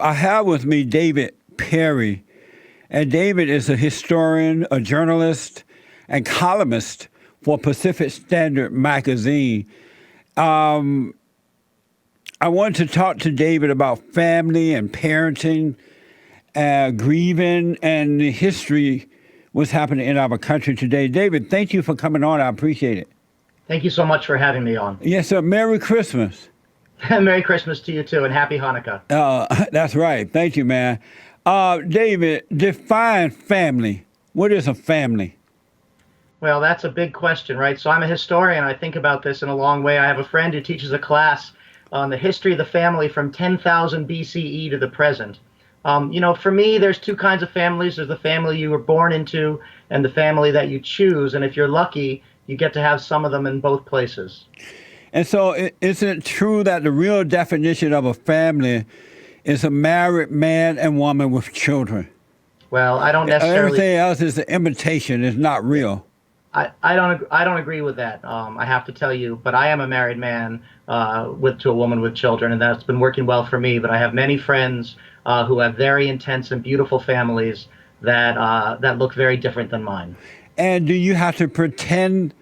I have with me David Perry, and David is a historian, a journalist, and columnist for Pacific Standard magazine. I wanted to talk to David about family and parenting, grieving, and the history what's happening in our country today. David, thank you for coming on. I appreciate it. Thank you so much for having me on. Yes, sir. Merry Christmas. Merry Christmas to you too, and Happy Hanukkah. That's right. Thank you, man. David, define family. What is a family? Well, that's a big question, right? So I'm a historian. I think about this in a long way. I have a friend who teaches a class on the history of the family from 10,000 BCE to the present. For me, there's two kinds of families. There's the family you were born into and the family that you choose. And if you're lucky, you get to have some of them in both places. And so is it true that the real definition of a family is a married man and woman with children? Well, I don't necessarily. Everything else is an imitation. It's not real. I don't agree with that. I have to tell you, but I am a married man to a woman with children, and that's been working well for me. But I have many friends who have very intense and beautiful families that look very different than mine. And do you have to pretend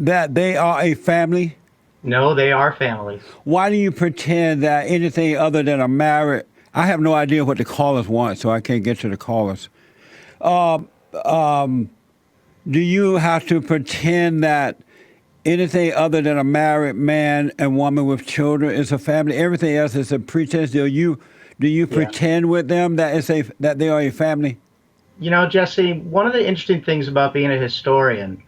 that they are a family? No, they are families. Why do you pretend that anything other than a married? I have no idea what the callers want, so I can't get to the callers. Do you have to pretend that anything other than a married man and woman with children is a family? Everything else is a pretense. Do you pretend with them that they are a family? Jesse, one of the interesting things about being a historian,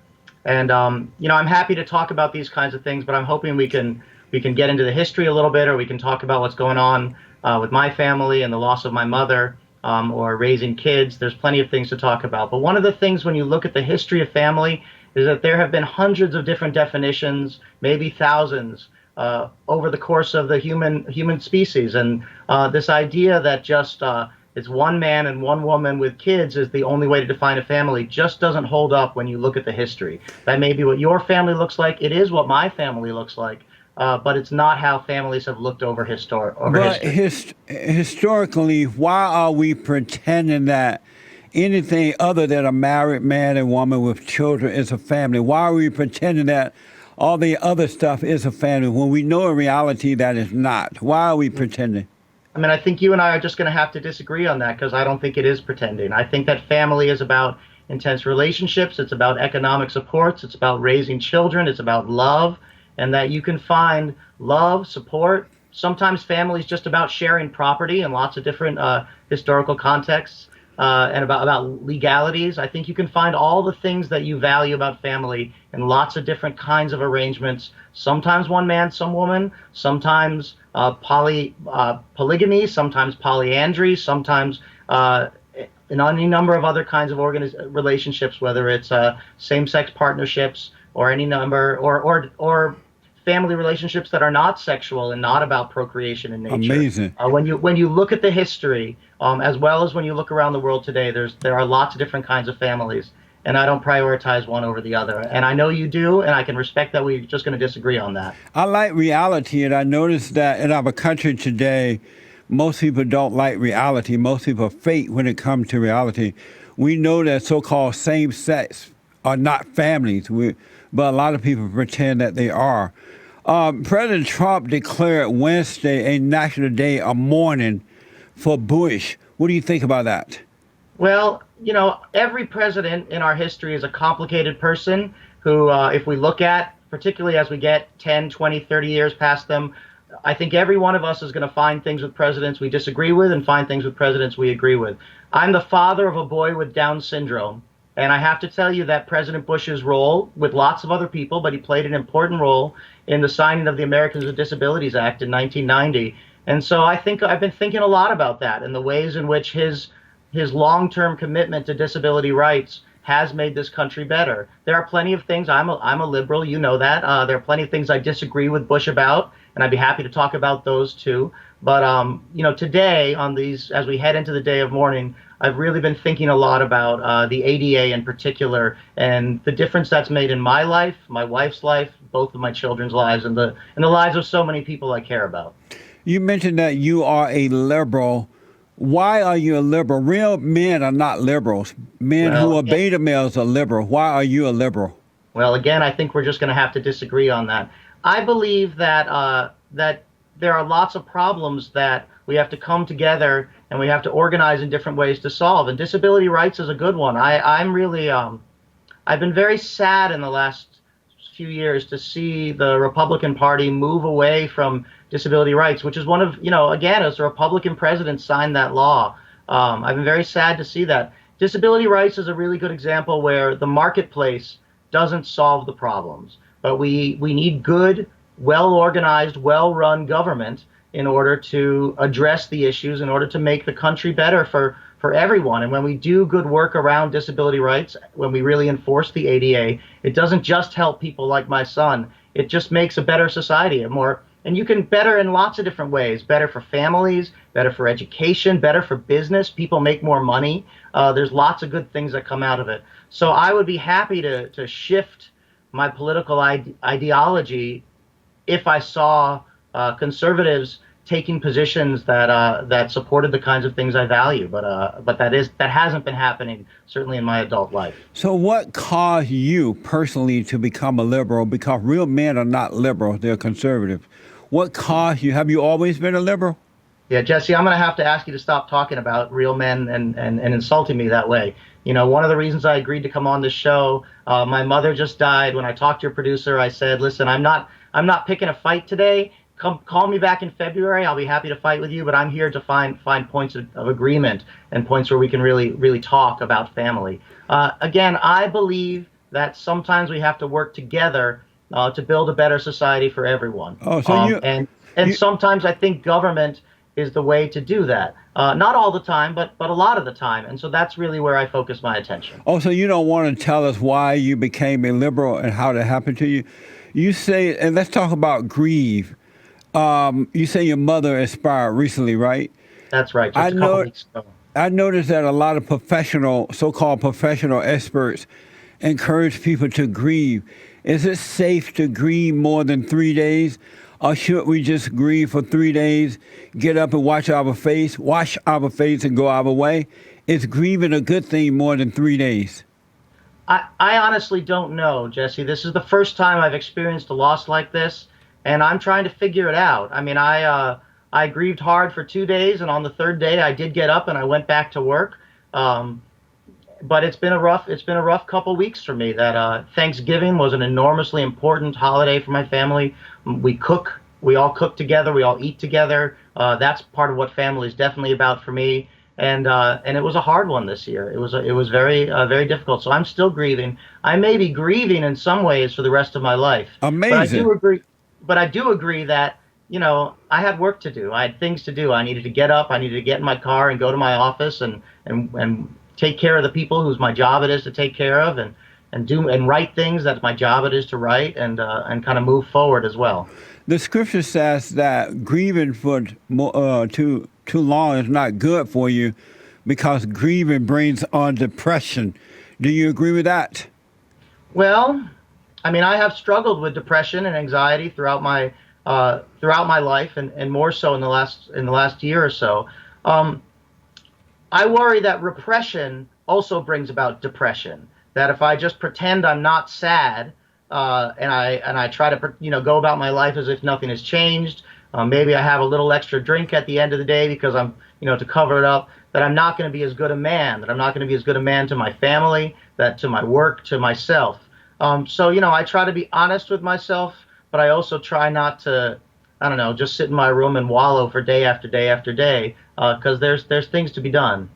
and I'm happy to talk about these kinds of things, but I'm hoping we can get into the history a little bit, or we can talk about what's going on with my family and the loss of my mother. Or raising kids. There's plenty of things to talk about. But one of the things when you look at the history of family is that there have been hundreds of different definitions, maybe thousands, over the course of the human species. And this idea that just it's one man and one woman with kids is the only way to define a family just doesn't hold up when you look at the history. That may be what your family looks like. It is what my family looks like. But it's not how families have looked over history. Historically, why are we pretending that anything other than a married man and woman with children is a family? Why are we pretending that all the other stuff is a family when we know in reality that it's not? Why are we pretending? I mean, I think you and I are just going to have to disagree on that because I don't think it is pretending. I think that family is about intense relationships. It's about economic supports. It's about raising children. It's about love. And that you can find love, support. Sometimes family is just about sharing property in lots of different historical contexts and about legalities. I think you can find all the things that you value about family in lots of different kinds of arrangements. Sometimes one man, some woman. Sometimes polygamy. Sometimes polyandry. Sometimes in any number of other kinds of relationships, whether it's same-sex partnerships or any number or family relationships that are not sexual and not about procreation in nature. Amazing. When you look at the history, as well as when you look around the world today, there are lots of different kinds of families, and I don't prioritize one over the other. And I know you do, and I can respect that. We're just going to disagree on that. I like reality, and I noticed that in our country today, most people don't like reality. Most people are fake when it comes to reality. We know that so-called same-sex are not families, but a lot of people pretend that they are. President Trump declared Wednesday a national day of mourning for Bush. What do you think about that? Well, every president in our history is a complicated person who, if we look at, particularly as we get 10, 20, 30 years past them, I think every one of us is going to find things with presidents we disagree with and find things with presidents we agree with. I'm the father of a boy with Down syndrome. And I have to tell you that President Bush's role, with lots of other people, but he played an important role in the signing of the Americans with Disabilities Act in 1990. And so I think I've been thinking a lot about that and the ways in which his long-term commitment to disability rights has made this country better. There are plenty of things. I'm a liberal, you know that. There are plenty of things I disagree with Bush about, and I'd be happy to talk about those too. But today on these, as we head into the day of mourning, I've really been thinking a lot about the ADA in particular and the difference that's made in my life, my wife's life, both of my children's lives, and the lives of so many people I care about. You mentioned that you are a liberal. Why are you a liberal? Real men are not liberals. Men who Well, are beta males are liberal. Why are you a liberal? Well, again, I think we're just going to have to disagree on that. I believe that that there are lots of problems that we have to come together and we have to organize in different ways to solve. And disability rights is a good one. I'm really I've been very sad in the last few years to see the Republican Party move away from disability rights, which is one of, again, as a Republican president signed that law. I've been very sad to see that. Disability rights is a really good example where the marketplace doesn't solve the problems, but we need good, well-organized, well-run government in order to address the issues, in order to make the country better for everyone. And when we do good work around disability rights, when we really enforce the ADA, it doesn't just help people like my son. It just makes a better society, and you can better in lots of different ways. Better for families, better for education, better for business. People make more money. There's lots of good things that come out of it. So I would be happy to shift my political ideology if I saw conservatives taking positions that supported the kinds of things I value. But that hasn't been happening, certainly in my adult life. So what caused you personally to become a liberal? Because real men are not liberal, they're conservative. What caused you? Have you always been a liberal? Yeah, Jesse, I'm going to have to ask you to stop talking about real men and insulting me that way. One of the reasons I agreed to come on this show, my mother just died. When I talked to your producer, I said, listen, I'm not picking a fight today. Call me back in February. I'll be happy to fight with you, but I'm here to find points of agreement and points where we can really talk about family. Again, I believe that sometimes we have to work together to build a better society for everyone. Oh, so sometimes I think government is the way to do that. Not all the time, but a lot of the time. And so that's really where I focus my attention. Oh, so you don't want to tell us why you became a liberal and how that happened to you? You say, and let's talk about grieve. You say your mother expired recently, right? That's right. Just a couple weeks ago. I noticed that a lot of so-called professional experts encourage people to grieve. Is it safe to grieve more than 3 days? Or should we just grieve for 3 days, get up and wash our face and go our way? Is grieving a good thing more than 3 days? I honestly don't know, Jesse. This is the first time I've experienced a loss like this, and I'm trying to figure it out. I mean, I grieved hard for 2 days, and on the third day I did get up and I went back to work. But it's been a rough couple weeks for me. That Thanksgiving was an enormously important holiday for my family. We all cook together, we all eat together. That's part of what family is definitely about for me. And it was a hard one this year. It was very difficult. So I'm still grieving. I may be grieving in some ways for the rest of my life. Amazing. But I do agree that I had work to do. I had things to do. I needed to get up. I needed to get in my car and go to my office and take care of the people whose my job it is to take care of, and write things that my job it is to write, and kind of move forward as well. The scripture says that grieving for too long is not good for you, because grieving brings on depression. Do you agree with that? Well, I mean, I have struggled with depression and anxiety throughout my life, and more so in the last year or so. I worry that repression also brings about depression. That if I just pretend I'm not sad, and I try to go about my life as if nothing has changed, maybe I have a little extra drink at the end of the day because I'm to cover it up, that I'm not going to be as good a man. That I'm not going to be as good a man to my family, that to my work, to myself. So I try to be honest with myself, but I also try not to, just sit in my room and wallow for day after day after day, because there's things to be done.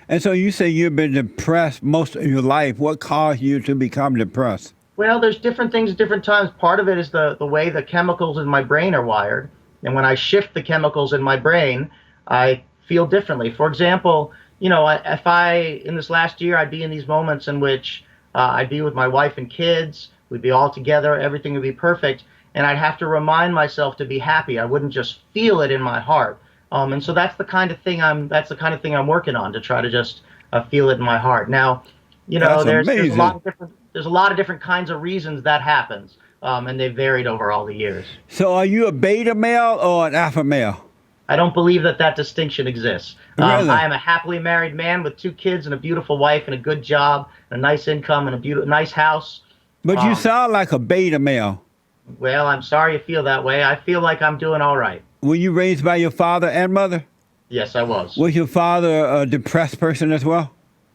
And so you say you've been depressed most of your life. What caused you to become depressed? Well, there's different things at different times. Part of it is the way the chemicals in my brain are wired. And when I shift the chemicals in my brain, I feel differently. For example, in this last year, I'd be in these moments in which I'd be with my wife and kids. We'd be all together. Everything would be perfect. And I'd have to remind myself to be happy. I wouldn't just feel it in my heart. And so that's the kind of thing I'm working on, to try to just feel it in my heart. Now, there's a lot of different kinds of reasons that happens, and they've varied over all the years. So are you a beta male or an alpha male? I don't believe that distinction exists. Really? I am a happily married man with 2 kids and a beautiful wife and a good job, and a nice income and a nice house. But you sound like a beta male. Well, I'm sorry you feel that way. I feel like I'm doing all right. Were you raised by your father and mother? Yes, I was. Was your father a depressed person as well?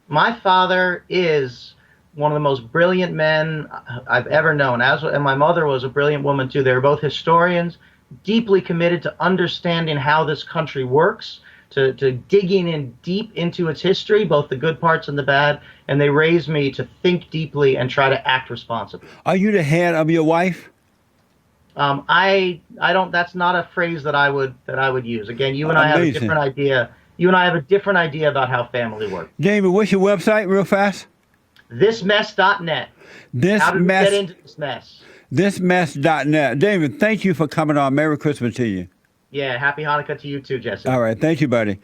My father is one of the most brilliant men I've ever known, and my mother was a brilliant woman too. They were both historians, deeply committed to understanding how this country works, to digging in deep into its history, both the good parts and the bad, and they raised me to think deeply and try to act responsibly. Are you the head of your wife? I don't. That's not a phrase that I would use. Again, you and I have a Amazing. different idea. You and I have a different idea about how family works. David, what's your website real fast? Thismess.net. How did we get into this mess? Thismess.net. David, thank you for coming on. Merry Christmas to you. Yeah, happy Hanukkah to you too, Jesse. All right. Thank you, buddy.